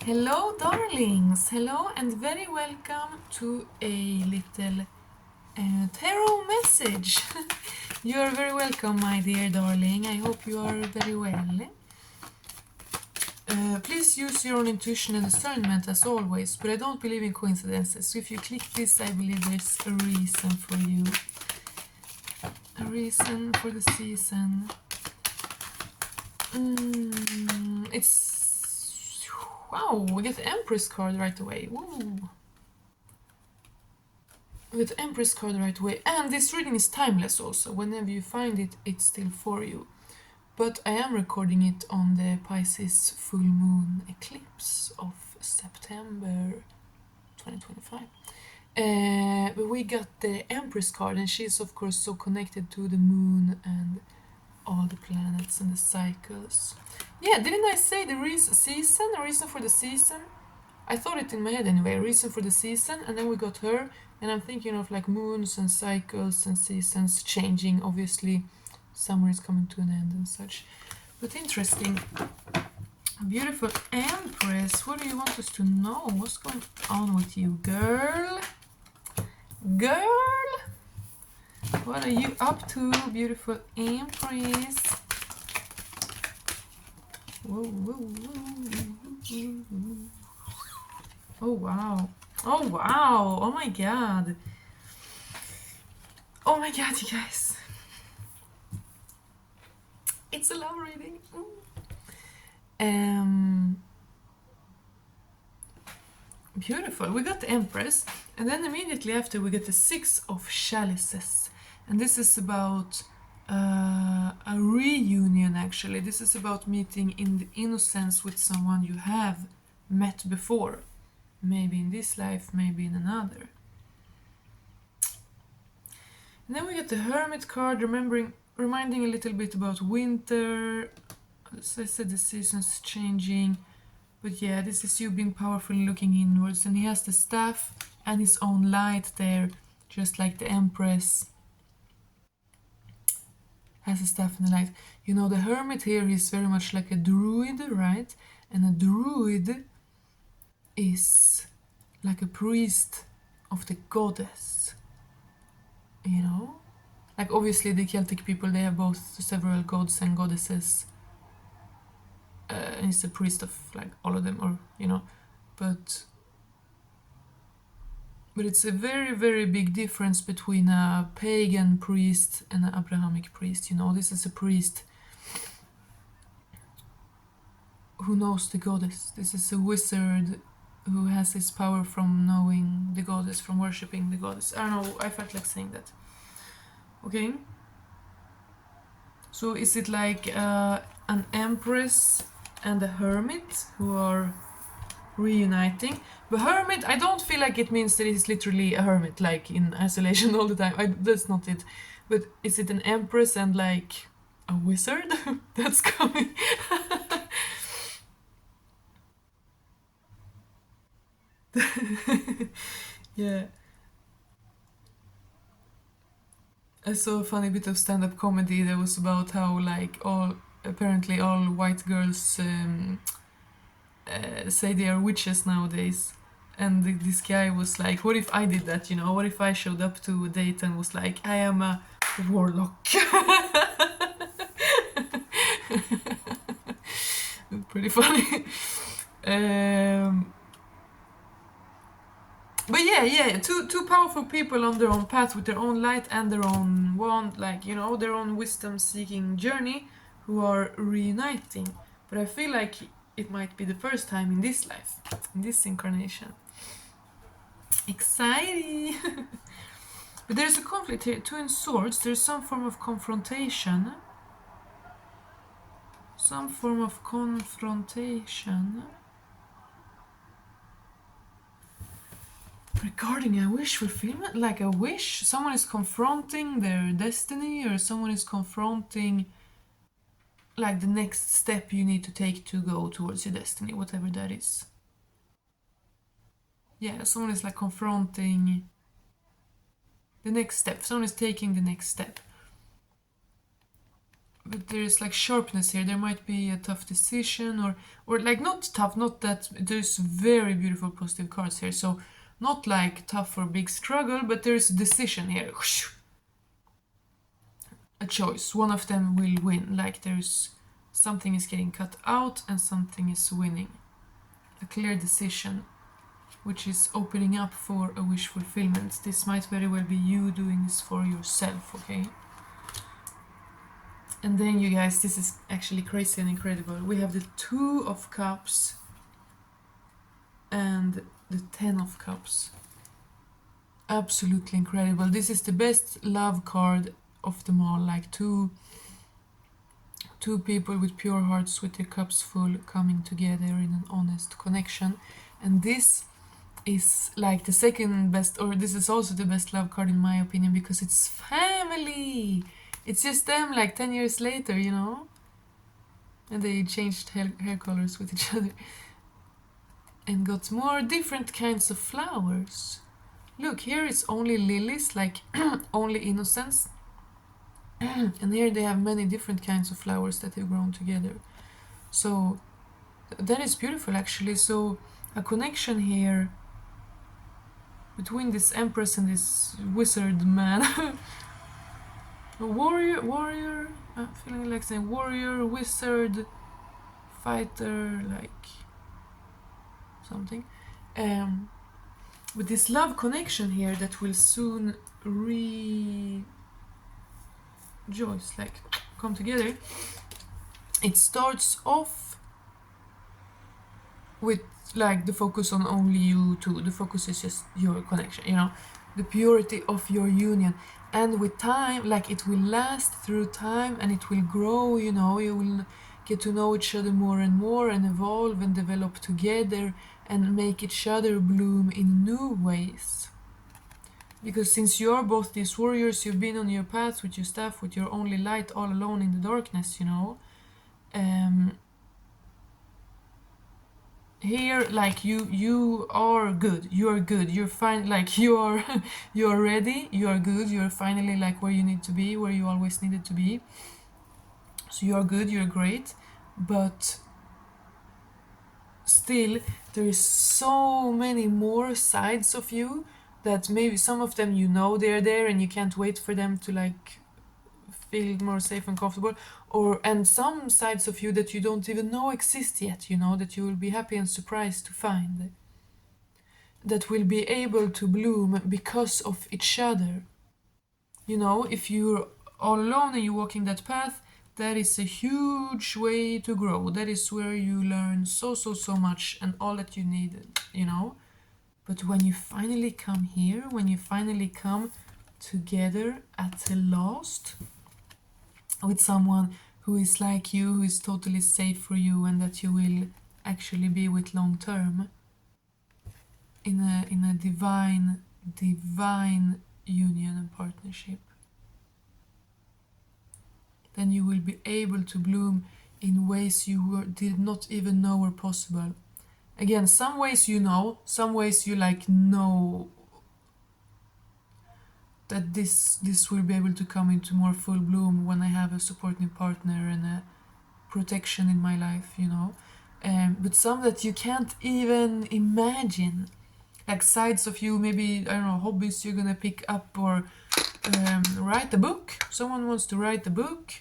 Hello, darlings. Hello, and very welcome to a little tarot message. You are very welcome, my dear darling. I hope you are very well. Please use your own intuition and discernment as always, but I don't believe in coincidences. So if you click this, I believe there's a reason for you. A reason for the season. It's... Wow, we get the Empress card right away. Woo. We get the Empress card right away. And this reading is timeless also. Whenever you find it, it's still for you. But I am recording it on the Pisces full moon eclipse of September 2025. But we got the Empress card, and she's of course so connected to the moon and all the planets and the cycles. Yeah, didn't I say the season? A reason for the season? I thought it in my head anyway, a reason for the season, and then we got her, and I'm thinking of like moons and cycles and seasons changing, obviously. Summer is coming to an end and such. But interesting. Beautiful Empress, what do you want us to know? What's going on with you, girl? Girl? What are you up to, beautiful Empress? Whoa, whoa, whoa. Oh wow. Oh wow. Oh my god. Oh my god, you guys. It's a love reading. Beautiful. We got the Empress, and then immediately after we get the Six of Chalices. And this is about a reunion, actually. This is about meeting in the innocence with someone you have met before. Maybe in this life, maybe in another. And then we get the Hermit card, reminding a little bit about winter. As I said, the seasons changing. But yeah, this is you being powerful and looking inwards. And he has the staff and his own light there, just like the Empress has a staff and a light. You know, the Hermit here is very much like a druid, right? And a druid is like a priest of the goddess. You know? Like obviously the Celtic people, they have both several gods and goddesses. And he's a priest of like all of them, or you know, but it's a very, very big difference between a pagan priest and an Abrahamic priest. You know, this is a priest who knows the goddess. This is a wizard who has his power from knowing the goddess, from worshipping the goddess. I don't know, I felt like saying that. Okay. So is it like an Empress and a Hermit who are reuniting? The Hermit, I don't feel like it means that he's literally a hermit, like in isolation all the time. That's not it. But is it an Empress and like a wizard that's coming? Yeah. I saw a funny bit of stand-up comedy that was about how like apparently all white girls say they are witches nowadays. And this guy was like, what if I did that, you know? What if I showed up to a date and was like, I am a warlock? Pretty funny. But yeah, two powerful people on their own path with their own light and their own wand, like, you know, their own wisdom-seeking journey, who are reuniting. But I feel like it might be the first time in this life, in this incarnation. Exciting! But there's a conflict here. Two in Swords, there's some form of confrontation. Some form of confrontation. Regarding a wish fulfillment, like a wish, someone is confronting their destiny, or someone is confronting like the next step you need to take to go towards your destiny, whatever that is. Yeah, someone is like confronting the next step. Someone is taking the next step. but there is like sharpness here. There might be a tough decision, or like not tough, not that. There's very beautiful positive cards here, so not like tough or big struggle, but there's a decision here. A choice. One of them will win. Like there's something is getting cut out and something is winning. A clear decision, which is opening up for a wish fulfillment. This might very well be you doing this for yourself, okay? And then, you guys, this is actually crazy and incredible. We have the Two of Cups and the Ten of Cups. Absolutely incredible. This is the best love card of them all. Like two people with pure hearts, with their cups full, coming together in an honest connection. And this is like the second best, or this is also the best love card in my opinion, because it's family. It's just them like 10 years later, you know? And they changed hair colors with each other. And got more different kinds of flowers. Look, here it's only lilies, like only innocence. And here they have many different kinds of flowers that have grown together. So that is beautiful actually. So a connection here between this empress and this wizard man. warrior, I'm feeling like saying warrior, wizard, fighter, like something. With this love connection here that will soon rejoice, like come together. It starts off with like the focus on only you two. The focus is just your connection, you know, the purity of your union. And with time, like it will last through time and it will grow, you know, you will get to know each other more and evolve and develop together and make each other bloom in new ways. Because since you're both these warriors, you've been on your path with your staff, with your only light, all alone in the darkness, you know. Here, like you are good, you're fine, like you're ready, you are good, you're finally like where you need to be, where you always needed to be. So you're good, you're great, but still there is so many more sides of you that maybe some of them, you know, they're there and you can't wait for them to like feel more safe and comfortable, and some sides of you that you don't even know exist yet, you know, that you will be happy and surprised to find, that will be able to bloom because of each other. You know, if you're all alone and you're walking that path, that is a huge way to grow. That is where you learn so much and all that you need, you know. But when you finally come here, when you finally come together at the last with someone who is like you, who is totally safe for you and that you will actually be with long term, in a divine union and partnership, then you will be able to bloom in ways you did not even know were possible. Again, some ways you know, some ways you like know that this will be able to come into more full bloom when I have a supporting partner and a protection in my life, you know. But some that you can't even imagine, like sides of you, maybe, I don't know, hobbies you're gonna pick up, or write a book. Someone wants to write a book,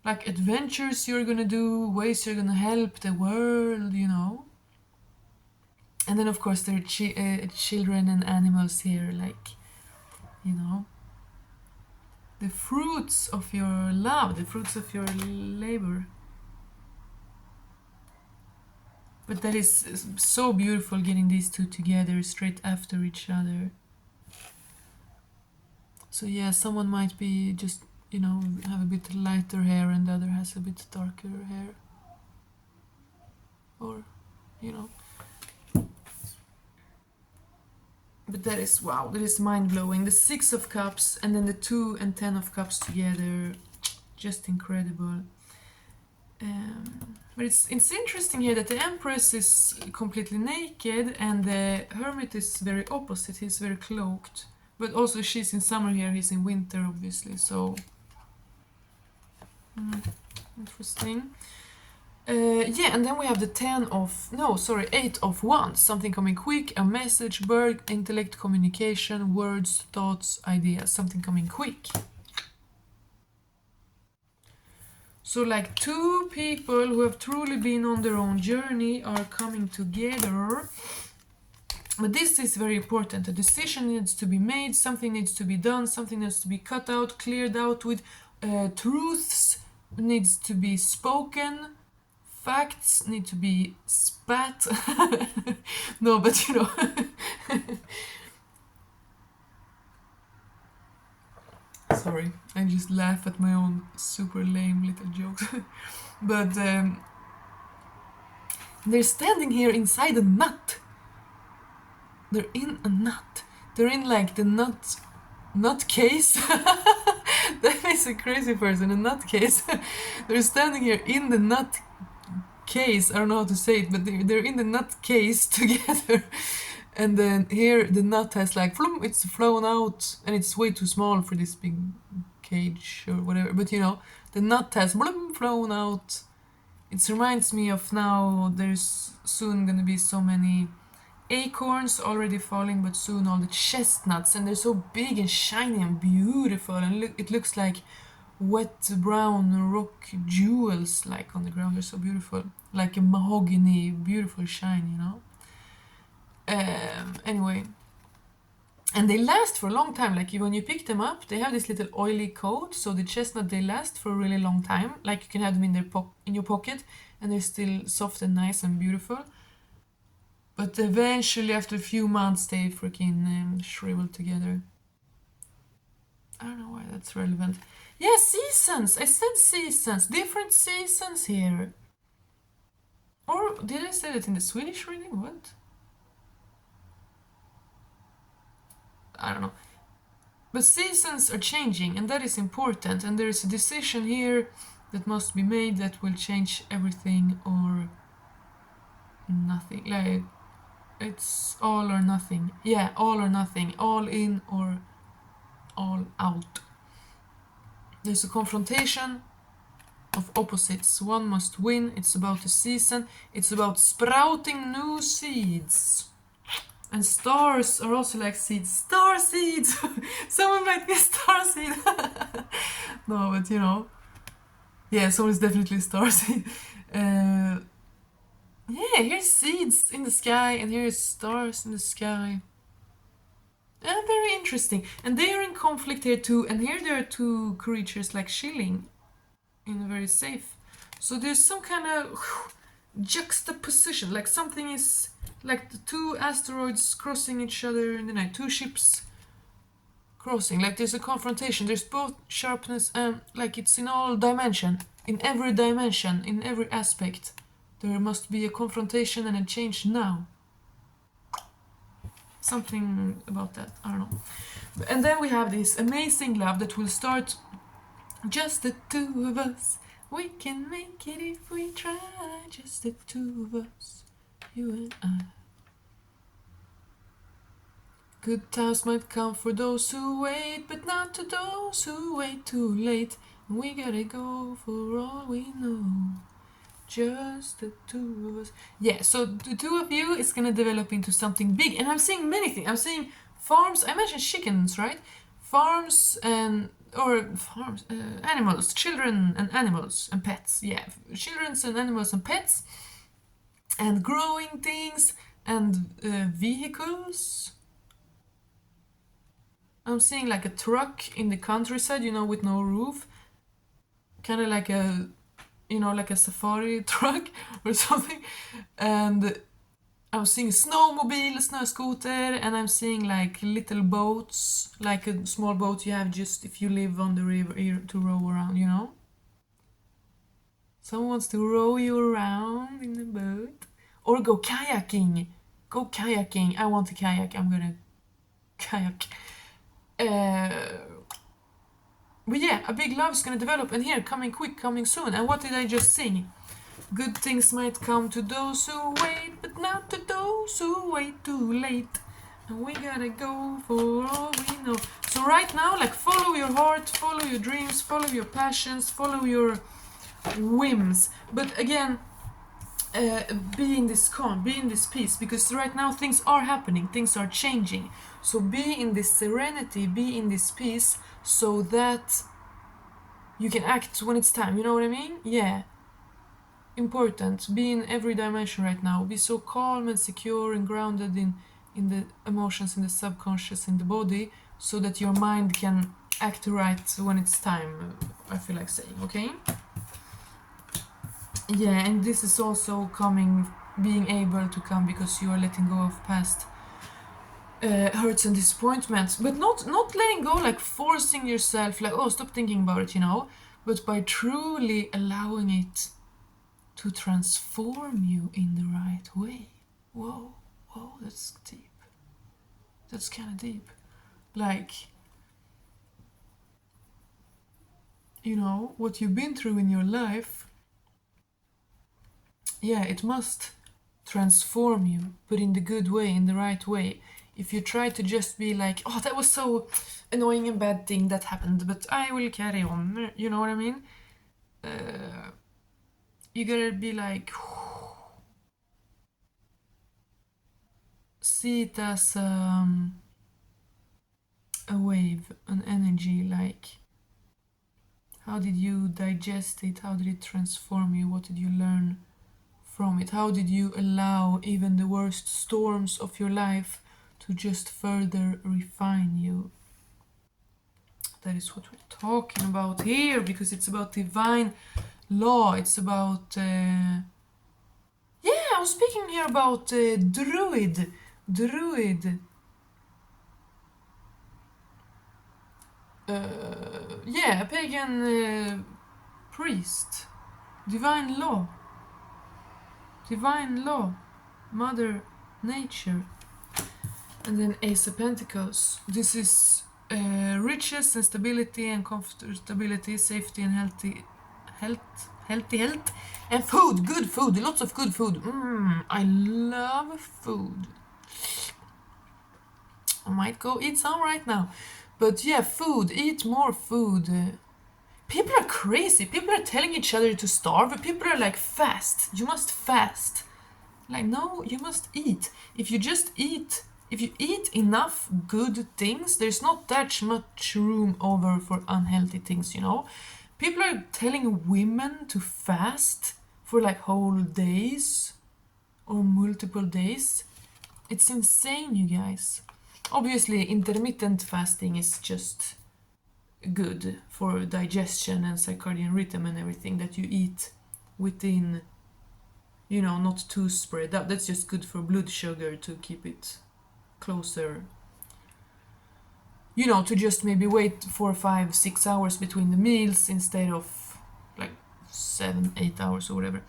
like adventures you're gonna do, ways you're gonna help the world, you know. And then of course there are children and animals here, like, you know, the fruits of your love, the fruits of your labor. But that is so beautiful, getting these two together straight after each other. So yeah, someone might be just, you know, have a bit lighter hair and the other has a bit darker hair. Or, you know. But that is, wow, that is mind-blowing. The 6 of Cups and then the 2 and 10 of Cups together, just incredible. But it's interesting here that the Empress is completely naked and the Hermit is very opposite. He's very cloaked. But also she's in summer here, he's in winter obviously, so... Interesting. Yeah, and then we have the 8 of wands. Something coming quick, a message, bird, intellect, communication, words, thoughts, ideas. Something coming quick. So like two people who have truly been on their own journey are coming together. But this is very important. A decision needs to be made, something needs to be done, something needs to be cut out, cleared out with truths needs to be spoken, facts need to be spat. No, but you know. Sorry, I just laugh at my own super lame little jokes. But they're standing here inside a nut. They're in a nut. They're in like the nut case. That is a crazy person, a nut case. They're standing here in the nut case. I don't know how to say it, but they're in the nut case together. And then here the nut has like, it's flown out, and it's way too small for this big cage or whatever. But you know, the nut has flown out. It reminds me of now there's soon gonna be so many acorns already falling, but soon all the chestnuts, and they're so big and shiny and beautiful, and it looks like wet brown rock jewels like on the ground. They're so beautiful, like a mahogany, beautiful shine, you know. Anyway, and they last for a long time. Like when you pick them up, they have this little oily coat, so the chestnut, they last for a really long time. Like you can have them in your pocket, and they're still soft and nice and beautiful. But eventually, after a few months, they freaking shrivel together. I don't know why that's relevant. Yeah, seasons! I said seasons! Different seasons here. Or did I say that in the Swedish reading? What? I don't know. But seasons are changing, and that is important. And there is a decision here that must be made that will change everything or nothing. Like, it's all or nothing. Yeah, all or nothing. All in or all out. There's a confrontation of opposites. One must win. It's about the season. It's about sprouting new seeds. And stars are also like seeds. Star seeds! Someone might be a star seed. No, but you know. Yeah, someone is definitely a star seed. Yeah, here's seeds in the sky, and here's stars in the sky. Very interesting. And they are in conflict here too, and here there are two creatures like chilling in very safe. So there's some kind of juxtaposition, like something is like the two asteroids crossing each other in the night, two ships crossing, like there's a confrontation, there's both sharpness and like it's in all dimension, in every dimension, in every aspect. There must be a confrontation and a change now. Something about that, I don't know. And then we have this amazing love that will start just the two of us. We can make it if we try, just the two of us, you and I. Good times might come for those who wait, but not to those who wait too late. We gotta go for all we know. Just the two of us. Yeah, so the two of you is gonna develop into something big. And I'm seeing many things. I'm seeing farms. I mentioned chickens, right? Farms and animals, children and animals and pets. Yeah, children and animals and pets, and growing things and vehicles. I'm seeing like a truck in the countryside, you know, with no roof, kind of like a, you know, like a safari truck or something. And I'm seeing a snowmobile, a snow scooter, and I'm seeing like little boats, like a small boat you have just if you live on the river to row around, you know? Someone wants to row you around in the boat. Or go kayaking. Go kayaking. I want to kayak. I'm gonna kayak. But yeah, a big love is gonna develop, and here, coming quick, coming soon. And what did I just sing? Good things might come to those who wait, but not to those who wait too late. and we gotta go for all we know. So right now, like, follow your heart, follow your dreams, follow your passions, follow your whims. But again, be in this calm, be in this peace, because right now things are happening, things are changing. So be in this serenity, be in this peace, so that you can act when it's time. You know what I mean? Yeah. Important. Be in every dimension right now. Be so calm and secure and grounded in the emotions, in the subconscious, in the body, so that your mind can act right when it's time. I feel like saying, okay? Yeah, and this is also coming, being able to come because you are letting go of past hurts and disappointments, but not letting go like forcing yourself, like, oh, stop thinking about it, you know, but by truly allowing it to transform you in the right way. Whoa, whoa, that's deep. That's kind of deep. Like, you know, what you've been through in your life, yeah, it must transform you, but in the good way, in the right way. If you try to just be like, oh, that was so annoying and bad thing that happened, but I will carry on, you know what I mean? You gotta be like, see it as a wave, an energy, like, how did you digest it? How did it transform you? What did you learn from it? How did you allow even the worst storms of your life to just further refine you? That is what we're talking about here, because it's about divine law. It's about yeah, I was speaking here about druid. Yeah, a pagan priest. Divine law, Mother Nature. And then Ace of Pentacles. This is riches and stability and comfortability, safety and health, and food, good food, lots of good food. I love food. I might go eat some right now. But yeah, food, eat more food. People are crazy. People are telling each other to starve. People are like, fast. You must fast. Like, no, you must eat. If you just eat, if you eat enough good things, there's not that much room over for unhealthy things, you know? People are telling women to fast for like whole days or multiple days. It's insane, you guys. Obviously, intermittent fasting is just good for digestion and circadian rhythm and everything, that you eat within, you know, not too spread out. That's just good for blood sugar, to keep it closer, you know, to just maybe wait 4, 5, 6 hours between the meals instead of like 7, 8 hours or whatever.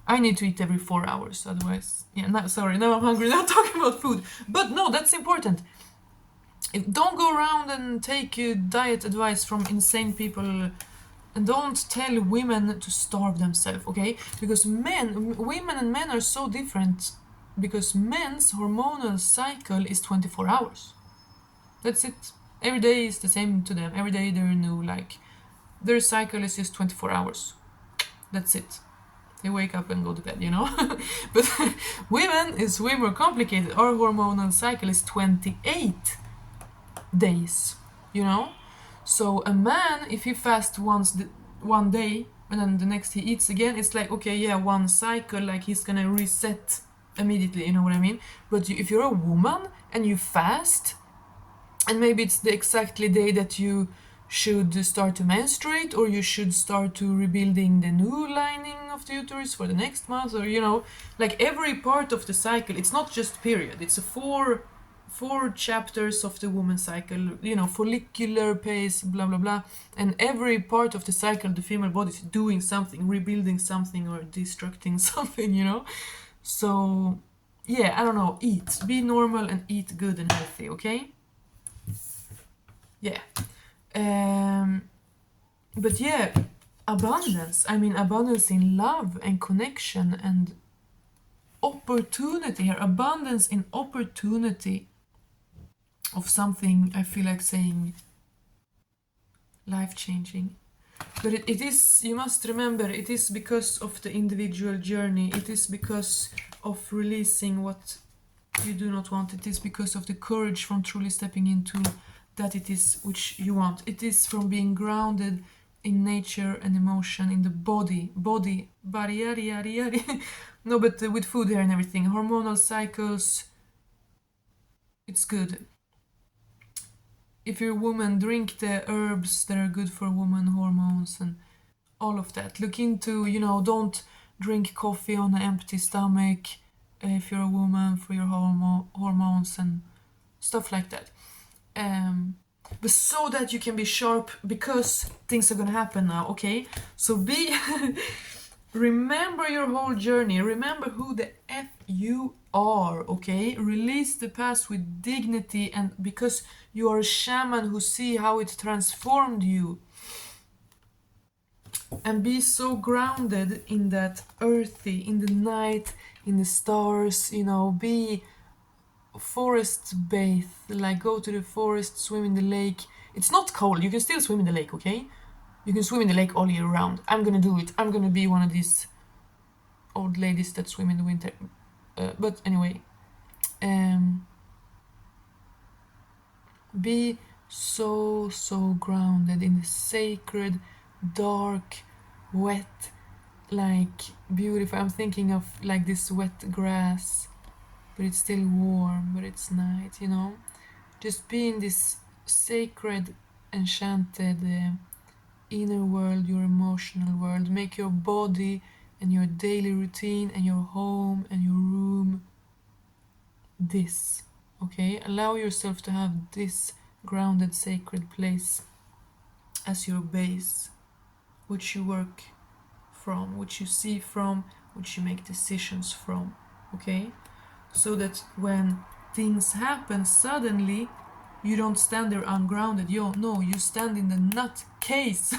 I need to eat every 4 hours, otherwise, yeah, no, sorry, now I'm hungry, now I'm talking about food. But no, that's important. Don't go around and take diet advice from insane people, and don't tell women to starve themselves, okay? Because women and men are so different, because men's hormonal cycle is 24 hours. That's it. Every day is the same to them. Every day they're new, like, their cycle is just 24 hours. That's it. They wake up and go to bed, you know? But women is way more complicated. Our hormonal cycle is 28 days, you know? So a man, if he fasts one day and then the next he eats again, it's like, okay, yeah, one cycle, like he's gonna reset immediately, you know what I mean? But if you're a woman and you fast, and maybe it's the exactly day that you should start to menstruate, or you should start to rebuilding the new lining of the uterus for the next month, or, you know, like every part of the cycle, it's not just period, it's a four chapters of the woman's cycle, you know, follicular phase, blah blah blah, and every part of the cycle, the female body is doing something, rebuilding something or destructing something, you know. So yeah, I don't know, eat, be normal and eat good and healthy, okay? Yeah. But yeah, abundance, I mean, abundance in love and connection and opportunity here, abundance in opportunity. of something I feel like saying life-changing. But it is, you must remember, it is because of the individual journey. It is because of releasing what you do not want. It is because of the courage from truly stepping into that it is which you want. It is from being grounded in nature and emotion, in the body, yada yada yada. No, but with food here and everything, hormonal cycles, it's good. If you're a woman, drink the herbs that are good for woman, hormones and all of that. Look into, don't drink coffee on an empty stomach if you're a woman, for your hormones and stuff like that. But so that you can be sharp, because things are gonna happen now, okay? So remember your whole journey. Remember who the F you are, okay? Release the past with dignity, and because you are a shaman who see how it transformed you. And be so grounded in that earthy, in the night, in the stars, be forest bathe, like go to the forest, swim in the lake. It's not cold, you can still swim in the lake, okay? You can swim in the lake all year round. I'm gonna do it. I'm gonna be one of these old ladies that swim in the winter. But anyway, be so grounded in the sacred, dark, wet, like beautiful. I'm thinking of like this wet grass, but it's still warm, but it's night, Just be in this sacred, enchanted inner world, your emotional world. Make your body and your daily routine and your home and your room this, okay? Allow yourself to have this grounded, sacred place as your base, which you work from, which you see from, which you make decisions from, okay? So that when things happen suddenly, you don't stand there ungrounded. No, you stand in the nut case.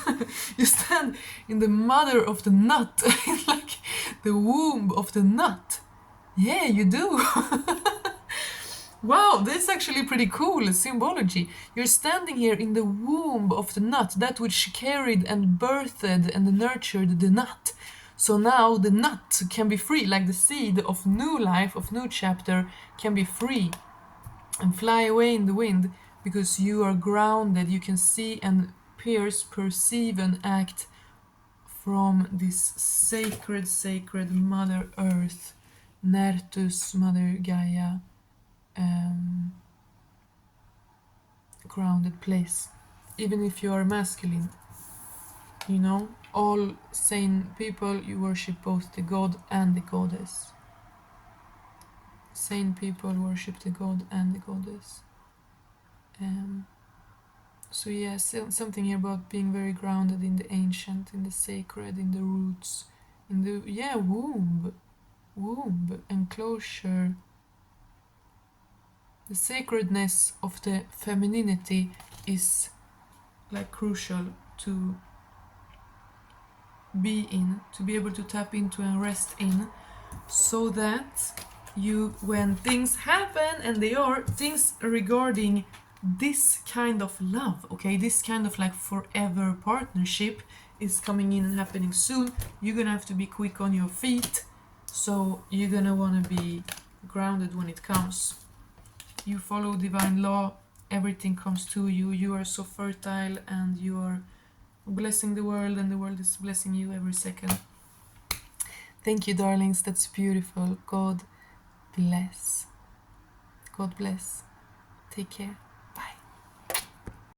You stand in the mother of the nut, like the womb of the nut. Yeah, you do. Wow, that's actually pretty cool symbology. You're standing here in the womb of the nut, that which carried and birthed and nurtured the nut. So now the nut can be free, like the seed of new life, of new chapter, can be free and fly away in the wind, because you are grounded. You can see and perceive and act from this sacred Mother Earth, Nertus, Mother Gaia, grounded place. Even if you are masculine, all sane people, you worship both the god and the goddess. Sane people worship the god and the goddess. So yeah, something here about being very grounded in the ancient, in the sacred, in the roots, in the womb, enclosure. The sacredness of the femininity is like crucial to be in, to be able to tap into and rest in, so that you, when things happen, and they are things regarding this kind of love, okay, this kind of like forever partnership is coming in and happening soon, you're gonna have to be quick on your feet. So you're gonna want to be grounded when it comes. You follow divine law, everything comes to you. You are so fertile, and you are blessing the world, and the world is blessing you every second. Thank you, darlings. That's beautiful. God bless. God bless. Take care.